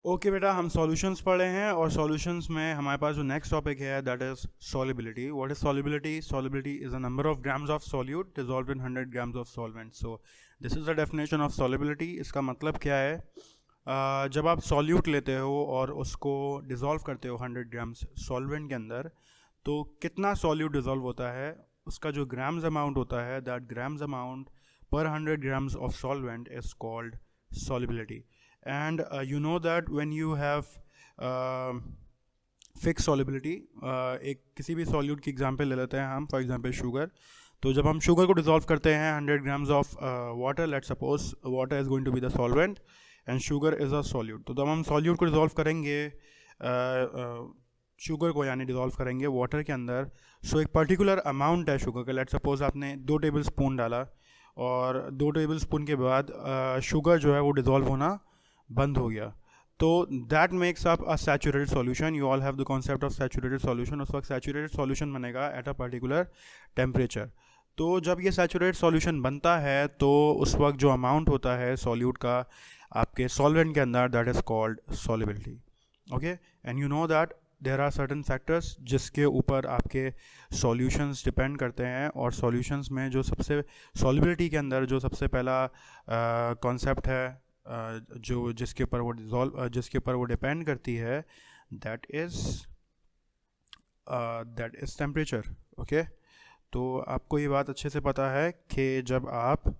Okay बेटा, हम solutions पढ़े हैं और सॉल्यूशंस में हमारे पास जो नेक्स्ट टॉपिक है that is solubility. What is solubility? Solubility is a number of grams of solute dissolved in 100 grams of solvent. So this is the definition of solubility. इसका मतलब क्या है? जब आप सॉल्यूट लेते हो और उसको डिसॉल्व करते हो 100 ग्राम्स सॉल्वेंट के अंदर, तो कितना सॉल्यूट डिसॉल्व होता है, उसका जो ग्राम्स अमाउंट होता है, that grams amount per 100 grams of solvent is called solubility. And you know that when you have fixed solubility, एक किसी भी सॉल्यूट की एग्जांपल ले लेते हैं हम, फॉर एग्जांपल शुगर. तो जब हम शुगर को डिसॉल्व करते हैं 100 grams of water, let suppose water is going to be the solvent and sugar is a solute. तो जब हम सॉल्यूट को डिसॉल्व करेंगे, शुगर को यानी डिसॉल्व करेंगे वाटर के अंदर, सो एक पर्टिकुलर अमाउंट है शुगर का. लेट सपोज आपने 2 टेबल स्पून डाला और 2 टेबल स्पून के बाद शुगर जो है वो डिज़ोल्व होना बंद हो गया. तो that makes up a saturated solution. You all have the concept of saturated solution. उस वक्त सैचुरेटेड सॉल्यूशन बनेगा एट अ पर्टिकुलर टेम्परेचर. तो जब ये सैचुरेटेड सॉल्यूशन बनता है तो उस वक्त जो अमाउंट होता है सॉल्यूट का आपके सॉल्वेंट के अंदर, that is called solubility. Okay, and you know that there are certain factors जिसके ऊपर आपके सॉल्यूशंस डिपेंड करते हैं. और सॉल्यूशंस में जो सबसे सॉल्युबिलिटी के अंदर जो सबसे पहला कॉन्सेप्ट है, जो जिसके ऊपर वो डिपेंड करती है, दैट इज़ टेम्परेचर. ओके, तो आपको ये बात अच्छे से पता है कि जब आप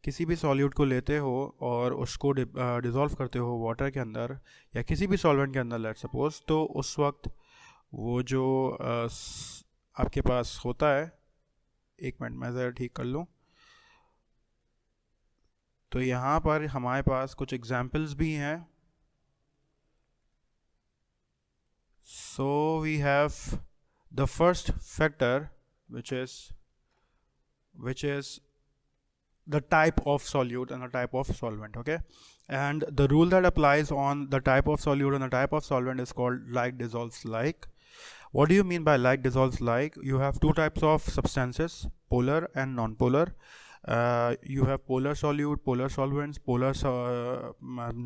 किसी भी सॉल्यूट को लेते हो और उसको डिज़ोल्व करते हो वाटर के अंदर या किसी भी सॉल्वेंट के अंदर, लेट सपोज, तो उस वक्त वो जो आपके पास होता है, एक मिनट मैं ज़रा ठीक कर लूँ. तो यहाँ पर हमारे पास कुछ एग्जाम्पल्स भी हैं. So we have the first factor which is the type of solute and the type of solvent. Okay, and the rule that applies on the type of solute and the type of solvent is called like dissolves like. What do you mean by like dissolves like? You have two types of substances, polar and non-polar. You have polar solute, polar solvents,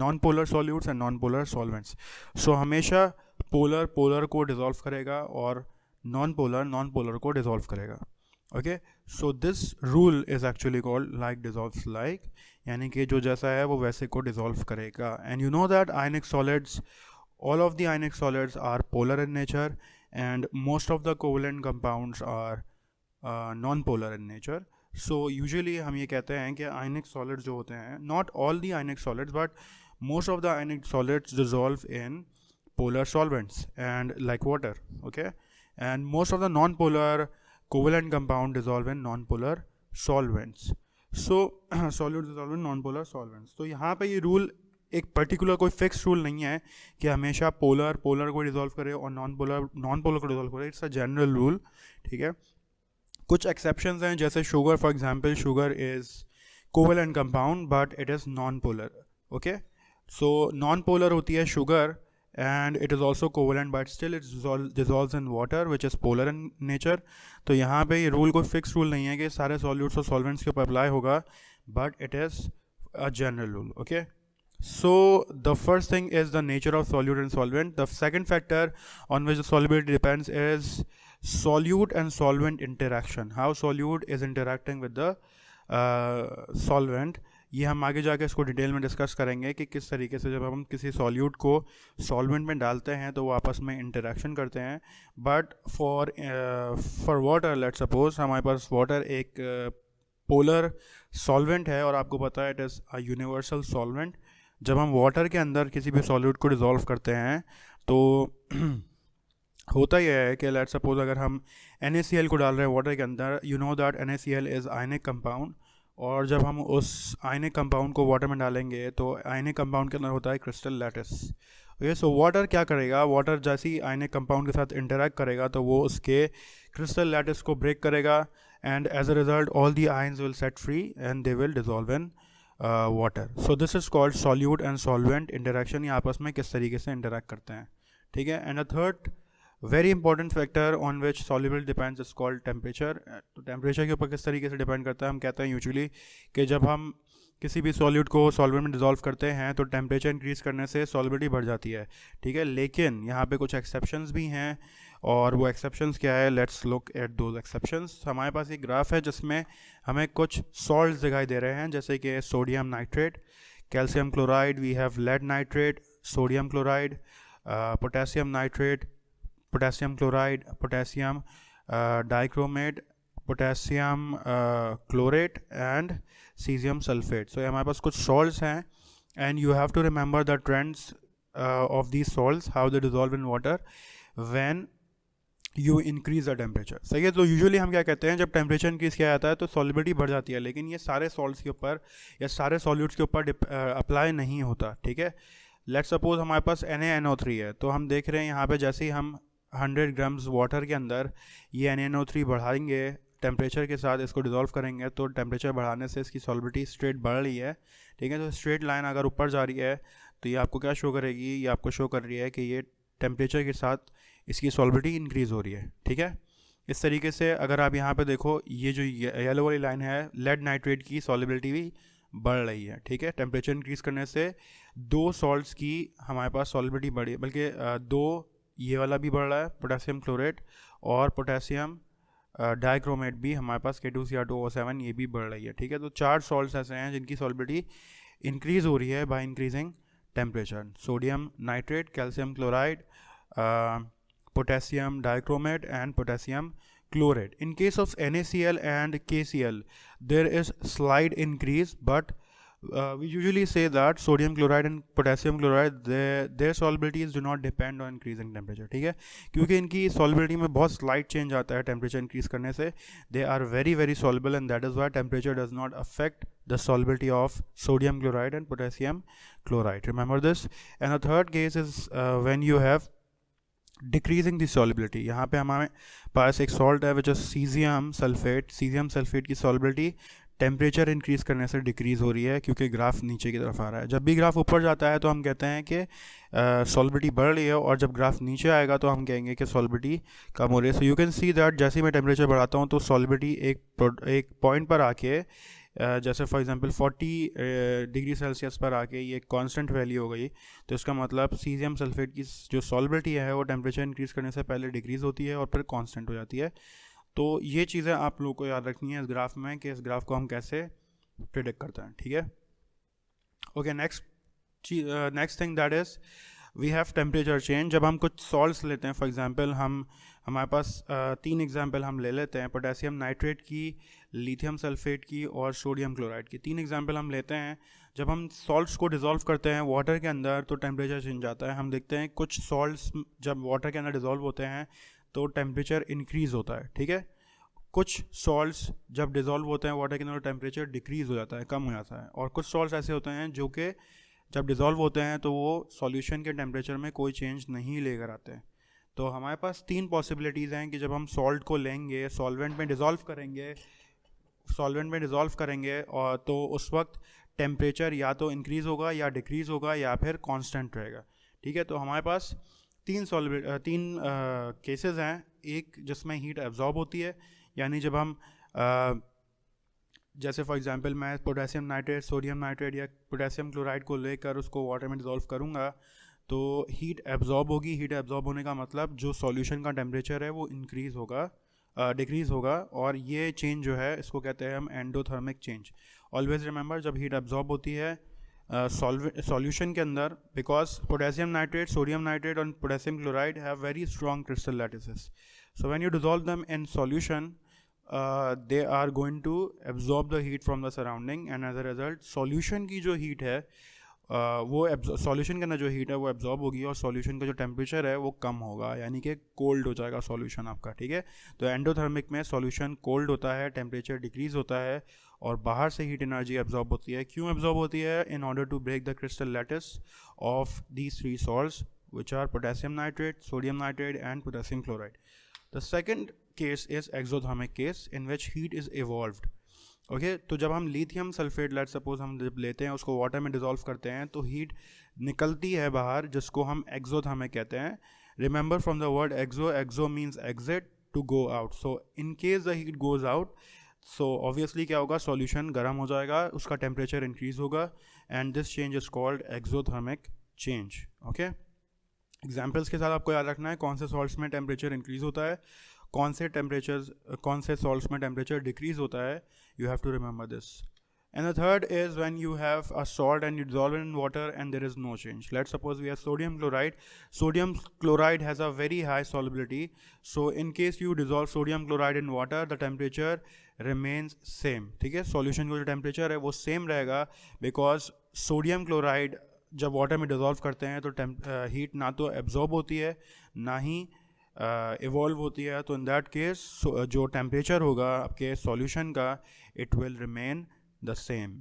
non-polar solutes and non-polar solvents. So हमेशा polar polar को dissolve करेगा और non-polar non-polar को dissolve करेगा. Okay, so this rule is actually called like dissolves like, यानी कि जो जैसा है वो वैसे को डिजॉल्व करेगा. And you know that ionic solids, all of the ionic solids are polar in nature and most of the covalent compounds are non-polar in nature. So usually हम ये कहते हैं कि ionic solids जो होते हैं, not all the ionic solids but most of the ionic solids dissolve in polar solvents and like water. Okay, and most of the non-polar covalent compound dissolve in non-polar solvents. So solutes dissolve in non-polar solvents. तो यहाँ पे ये rule एक particular कोई fix rule नहीं है कि हमेशा पोलर को डिसॉल्व करे और नॉन पोलर को डिसॉल्व करे. It's a general rule. ठीक है, कुछ एक्सेप्शंस हैं, जैसे sugar for example. Sugar is covalent compound but it is non polar. Okay, so non polar होती है sugar and it is also covalent but still it dissolves in water which is polar in nature. तो यहाँ पे ये rule कोई fix rule नहीं है कि सारे सॉल्यूट्स और सॉल्वेंट्स के ऊपर अप्लाई होगा, but it is a general rule. Okay, so the first thing is the nature of solute and solvent. The second factor on which the solubility depends is solute and solvent interaction. How solute is interacting with the solvent. ये हम आगे जाके इसको detail में discuss करेंगे कि किस तरीके से जब हम किसी सॉल्यूट को सॉल्वेंट में डालते हैं तो वो आपस में इंटरेक्शन करते हैं. But for water, let suppose हमारे पास वाटर एक पोलर सॉल्वेंट है और आपको पता है it is a universal solvent. जब हम वाटर के अंदर किसी भी सॉल्यूट को डिसॉल्व करते हैं तो होता यह है कि लेट सपोज अगर हम NaCl को डाल रहे हैं वाटर के अंदर, you know that NaCl is ionic compound. और जब हम उस आयनिक कंपाउंड को वाटर में डालेंगे तो आयनिक कंपाउंड के अंदर होता है crystal lattice. Okay, so water क्या करेगा, वाटर जैसे ही आयनिक कंपाउंड के साथ इंटरेक्ट करेगा तो वो उसके क्रिस्टल लैटिस को ब्रेक करेगा and as a result all the ions will set free and they will dissolve in water. So this is called solute and solvent interaction. ये आपस में किस तरीके से इंटरेक्ट करते हैं. ठीक है, and a third very important factor on which solubility depends is called temperature. तो टेम्परेचर के ऊपर किस तरीके से डिपेंड करता है, हम कहते हैं यूजुअली कि जब हम किसी भी सॉल्यूट को सॉल्वेंट में डिज़ोल्व करते हैं तो टेम्परेचर इंक्रीज करने से सॉल्बिलिटी बढ़ जाती है, ठीक है। लेकिन यहाँ पे कुछ एक्सेप्शंस भी हैं, और वो एक्सेप्शंस क्या है, let's look at those exceptions. हमारे पास एक ग्राफ है जिसमें हमें कुछ सॉल्ट्स दिखाई दे रहे हैं, जैसे कि sodium nitrate, calcium chloride, we have lead nitrate, sodium chloride, potassium nitrate, potassium chloride, potassium dichromate, potassium chlorate and caesium sulphate. So हमारे पास कुछ सॉल्ट्स हैं, and you have to remember the trends of these salts, how they dissolve in water when you increase the temperature. सही है। तो usually हम क्या कहते हैं, जब टेम्परेचर इंक्रीज किया जाता है तो सॉलिबिलिटी बढ़ जाती है, लेकिन ये सारे सॉल्ट्स के ऊपर या सारे सॉल्यूट्स के ऊपर अप्लाई नहीं होता, ठीक है। लेट्स सपोज हमारे पास NaNO3 है, तो हम देख रहे हैं यहाँ पे जैसे ही हम 100 ग्राम्स वाटर के अंदर ये NaNO3 बढ़ाएंगे टेम्परेचर के साथ, इसको डिज़ोल्व करेंगे, तो टेम्परेचर बढ़ाने से इसकी सॉलिबिलिटी स्ट्रेट बढ़ रही है, ठीक है। तो स्ट्रेट लाइन अगर ऊपर जा रही है तो ये आपको क्या शो करेगी, ये आपको शो कर रही है कि ये टेम्परेचर के साथ इसकी सॉलिबिलिटी इंक्रीज़ हो रही है, ठीक है। इस तरीके से अगर आप यहाँ पे देखो, ये जो येलो वाली लाइन है, लेड नाइट्रेट की सॉलिबिलिटी भी बढ़ रही है, ठीक है। टेम्परेचर इंक्रीज़ करने से दो सॉल्ट्स की हमारे पास सॉलिबिलिटी बढ़ी, बल्कि दो, ये वाला भी बढ़ रहा है, पोटेशियम क्लोरेट, और पोटेशियम डाइक्रोमेट भी हमारे पास K2Cr2O7 ये भी बढ़ रही है, ठीक है। तो 4 सॉल्ट्स ऐसे हैं जिनकी सॉलिबिलिटी इंक्रीज़ हो रही है by increasing temperature: sodium nitrate, calcium chloride, potassium dichromate and potassium chlorate. In case of NaCl and KCl, there is slight increase, but we usually say that sodium chloride and potassium chloride, their solubilities do not depend on increasing temperature, ठीक है। क्योंकि इनकी solubility में बहुत slight change आता है temperature increase करने से, they are very very soluble, and that is why temperature does not affect the solubility of sodium chloride and potassium chloride. Remember this. And the third case is when you have decreasing the solubility. यहाँ पे हमारे पास एक salt है which is caesium sulphate. Caesium sulphate की solubility temperature increase करने से decrease हो रही है, क्योंकि ग्राफ नीचे की तरफ आ रहा है। जब भी ग्राफ ऊपर जाता है तो हम कहते हैं कि सॉलिबिलिटी बढ़ रही है, और जब ग्राफ नीचे आएगा तो हम कहेंगे कि सॉलिबिलिटी कम हो रही है। So you can see that जैसे ही मैं टेम्परेचर बढ़ाता हूँ तो सॉलिबिलिटी एक पॉइंट पर आके, जैसे फॉर एग्जांपल 40 डिग्री सेल्सियस पर आके ये कांस्टेंट वैल्यू हो गई, तो इसका मतलब सीजियम सल्फेट की जो सॉलिबिलिटी है वो टेम्परेचर इंक्रीज़ करने से पहले डिक्रीज़ होती है और फिर कांस्टेंट हो जाती है। तो ये चीज़ें आप लोगों को याद रखनी है इस ग्राफ में, कि इस ग्राफ को हम कैसे प्रिडिक्ट करते हैं, ठीक है। Okay, next thing that is we have temperature change. जब हम कुछ सॉल्ट्स लेते हैं, फॉर एग्जांपल हमारे पास 3 एग्जांपल हम ले लेते हैं, पोटेशियम नाइट्रेट की, लिथियम सल्फेट की और सोडियम क्लोराइड की। 3 एग्जांपल हम लेते हैं। जब हम सॉल्ट्स को डिज़ोल्व करते हैं वाटर के अंदर तो टेम्परेचर चेंज आता है। हम देखते हैं कुछ सॉल्ट्स जब वाटर के अंदर डिज़ोल्व होते हैं तो टेम्परेचर इंक्रीज़ होता है, ठीक है। कुछ सॉल्ट्स जब डिज़ोल्व होते हैं वाटर के अंदर टेम्परेचर डिक्रीज़ हो जाता है, कम हो जाता है। और कुछ सॉल्ट्स ऐसे होते हैं जो कि जब डिज़ोल्व होते हैं तो वो सॉल्यूशन के टेम्परेचर में कोई चेंज नहीं लेकर आते हैं। तो हमारे पास 3 पॉसिबिलिटीज़ हैं कि जब हम सॉल्ट को लेंगे, सॉल्वेंट में डिज़ोल्व करेंगे और तो उस वक्त टेम्परेचर या तो इंक्रीज़ होगा या डिक्रीज़ होगा या फिर कांस्टेंट रहेगा, ठीक है। तो हमारे पास 3 केसेस हैं। एक जिसमें हीट एब्जॉर्ब होती है, यानी जब हम जैसे फॉर एग्जांपल मैं पोटेशियम नाइट्रेट, सोडियम नाइट्रेट या पोटेशियम क्लोराइड को लेकर उसको वाटर में डिज़ोल्व करूँगा तो हीट एब्जॉर्ब होगी। हीट एब्जॉर्ब होने का मतलब जो सॉल्यूशन का टेम्परेचर है वो इंक्रीज़ होगा, डिक्रीज़ होगा, और ये चेंज जो है इसको कहते हैं हम एंडोथर्मिक चेंज। ऑलवेज रिमेंबर, जब हीट एब्जॉर्ब होती है सॉल्यूशन के अंदर, because potassium nitrate, sodium nitrate और potassium chloride have very strong crystal lattices. So when you dissolve them in solution they are going to absorb the heat from the surrounding, and as a result solution की जो heat है वो solution के अंदर जो heat है वो absorb होगी और सॉल्यूशन का जो टेम्परेचर है वो कम होगा, यानी कि कोल्ड हो जाएगा सॉल्यूशन आपका, ठीक है। तो एंडोथर्मिक में सॉल्यूशन कोल्ड होता है, टेम्परेचर डिक्रीज़ होता है और बाहर से हीट एनर्जी एब्जॉर्ब होती है। क्यों एब्जॉर्ब होती है? In order to break the crystal lattice of these 3 salts which are potassium nitrate, sodium nitrate and potassium chloride. The second case is exothermic case in which heat is evolved. Okay तो जब हम lithium sulphate let suppose हम जब लेते हैं उसको water में dissolve करते हैं तो हीट निकलती है बाहर, जिसको हम एक्सोथर्मिक कहते हैं। Remember from the word exo means exit, to go out. So in case the heat goes out so obviously क्या होगा, सॉल्यूशन गर्म हो जाएगा, उसका टेम्परेचर इंक्रीज होगा, and this change is called exothermic change. Okay, examples के साथ आपको याद रखना है कौन से सॉल्ट्स में टेम्परेचर इंक्रीज होता है, कौन से सॉल्ट्स में टेम्परेचर डिक्रीज होता है। You have to remember this. And the third is when you have a salt and you dissolve it in water and there is no change. Let's suppose we have sodium chloride. Sodium chloride has a very high solubility. So in case you dissolve sodium chloride in water, the temperature remains same. ठीक है, solution का जो temperature है वो same रहेगा, because sodium chloride जब water में dissolve करते हैं तो हीट ना तो एब्जॉर्ब होती है ना ही इवॉल्व होती है। तो इन दैट केस जो टेम्परेचर होगा आपके सॉल्यूशन का, it will remain the same.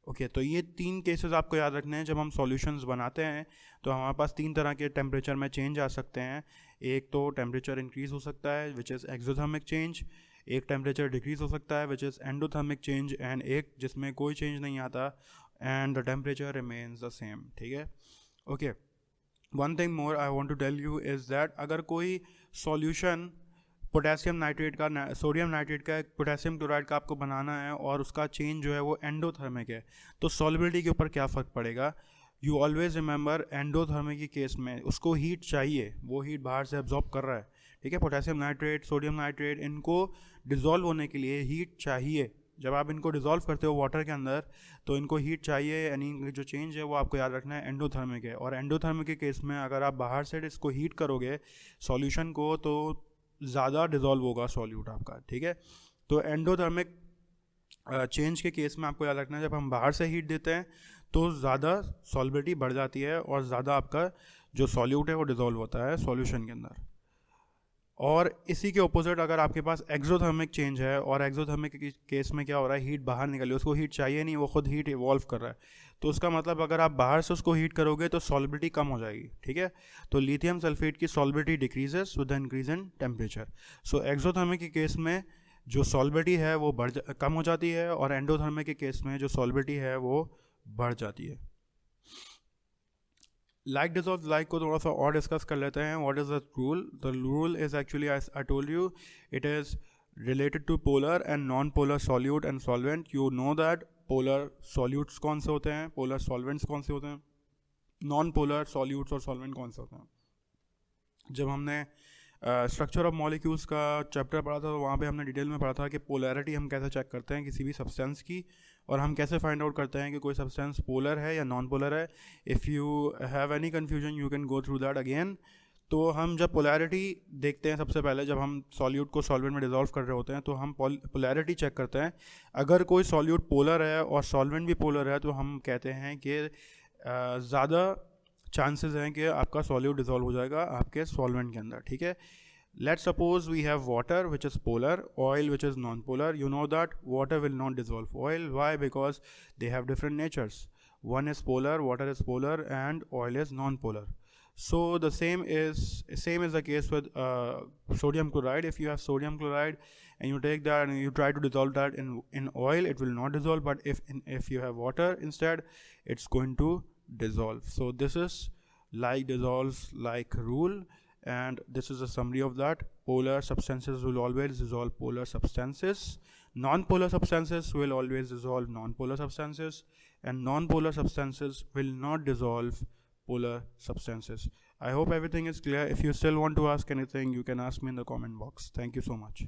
Okay, तो ये 3 केसेस आपको याद रखने हैं। जब हम सॉल्यूशंस बनाते हैं तो हमारे पास 3 तरह के टेम्परेचर में चेंज आ सकते हैं। एक तो टेम्परेचर इंक्रीज हो सकता है विच इज़ एक्सोथर्मिक चेंज, एक टेम्परेचर डिक्रीज हो सकता है which is endothermic change, and एक जिसमें कोई चेंज नहीं आता and the temperature remains the same. ठीक है, okay. One thing more I want to tell you is that अगर कोई सॉल्यूशन पोटेशियम नाइट्रेट का, सोडियम नाइट्रेट का, पोटेशियम क्लोराइड का आपको बनाना है और उसका चेंज जो है वो एंडोथर्मिक है, तो सॉल्युबिलिटी के ऊपर क्या फ़र्क पड़ेगा। यू ऑलवेज रिमेंबर एंडोथर्मिक के केस में उसको हीट चाहिए, वो हीट बाहर से एब्जॉर्ब कर रहा है। ठीक है, पोटेशियम नाइट्रेट, सोडियम नाइट्रेट, इनको डिज़ोल्व होने के लिए हीट चाहिए। जब आप इनको डिज़ोल्व करते हो वाटर के अंदर तो इनको हीट चाहिए, यानी जो चेंज है वो आपको याद रखना है एंडोथर्मिक है। और एंडोथर्मिक के केस में अगर आप बाहर से इसको हीट करोगे सॉल्यूशन को तो ज़्यादा डिज़ोल्व होगा सॉल्यूट आपका। ठीक है, तो एंडोथर्मिक चेंज के केस में आपको याद रखना है जब हम बाहर से हीट देते हैं तो ज़्यादा सॉल्युबिलिटी बढ़ जाती है और ज़्यादा आपका जो सॉल्यूट है वो डिज़ोल्व होता है सॉल्यूशन के अंदर। और इसी के ऑपोजिट अगर आपके पास एक्सोथर्मिक चेंज है और एक्सोथर्मिक के केस में क्या हो रहा है, हीट बाहर निकल रही है, उसको हीट चाहिए नहीं, वो खुद हीट इवॉल्व कर रहा है, तो उसका मतलब अगर आप बाहर से उसको हीट करोगे तो सॉल्युबिलिटी कम हो जाएगी। ठीक है, तो लिथियम सल्फेट की solubility decreases with the increase in temperature. So exothermic के केस में जो सॉल्युबिलिटी है वो कम हो जाती है और एंडोथर्मिक के केस में जो सॉल्युबिलिटी है वो बढ़ जाती है। लाइक डिजॉल्व लाइक को थोड़ा सा और डिस्कस कर लेते हैं। What is the rule? The rule is actually I told you it is related to polar and non polar solute and solvent. You know that polar solutes कौन से होते हैं, पोलर सॉल्वेंट्स कौन से होते हैं, नॉन पोलर सॉल्यूट्स और solvent कौन से होते हैं। जब हमने स्ट्रक्चर ऑफ मॉलिक्यूल्स का चैप्टर पढ़ा था तो वहाँ पे हमने डिटेल में पढ़ा था कि पोलैरिटी हम कैसे चेक करते हैं किसी भी सब्सटेंस की, और हम कैसे फाइंड आउट करते हैं कि कोई सब्सटेंस पोलर है या नॉन पोलर है। If you have any confusion you can go through that again. तो हम जब पोलैरिटी देखते हैं सबसे पहले, जब हम सॉल्यूट को सॉल्वेंट में डिज़ोल्व कर रहे होते हैं तो हम पोलैरिटी चेक करते हैं। अगर कोई सॉल्यूट पोलर है और सॉल्वेंट भी पोलर है तो हम कहते हैं कि ज़्यादा चांसेस हैं कि आपका सॉल्यूट डिज़ोल्व हो जाएगा आपके सॉल्वेंट के अंदर। ठीक है, let's suppose we have water which is polar, oil which is non-polar. You know that water will not dissolve oil. Why? Because they have different natures. One is polar, water is polar, and oil is non-polar. So the same is the case with sodium chloride. If you have sodium chloride and you take that and you try to dissolve that in oil, it will not dissolve. But if you have water instead, it's going to dissolve. So this is like dissolves like rule. And this is a summary of that. Polar substances will always dissolve polar substances. Non-polar substances will always dissolve non-polar substances. And non-polar substances will not dissolve polar substances. I hope everything is clear. If you still want to ask anything, you can ask me in the comment box. Thank you so much.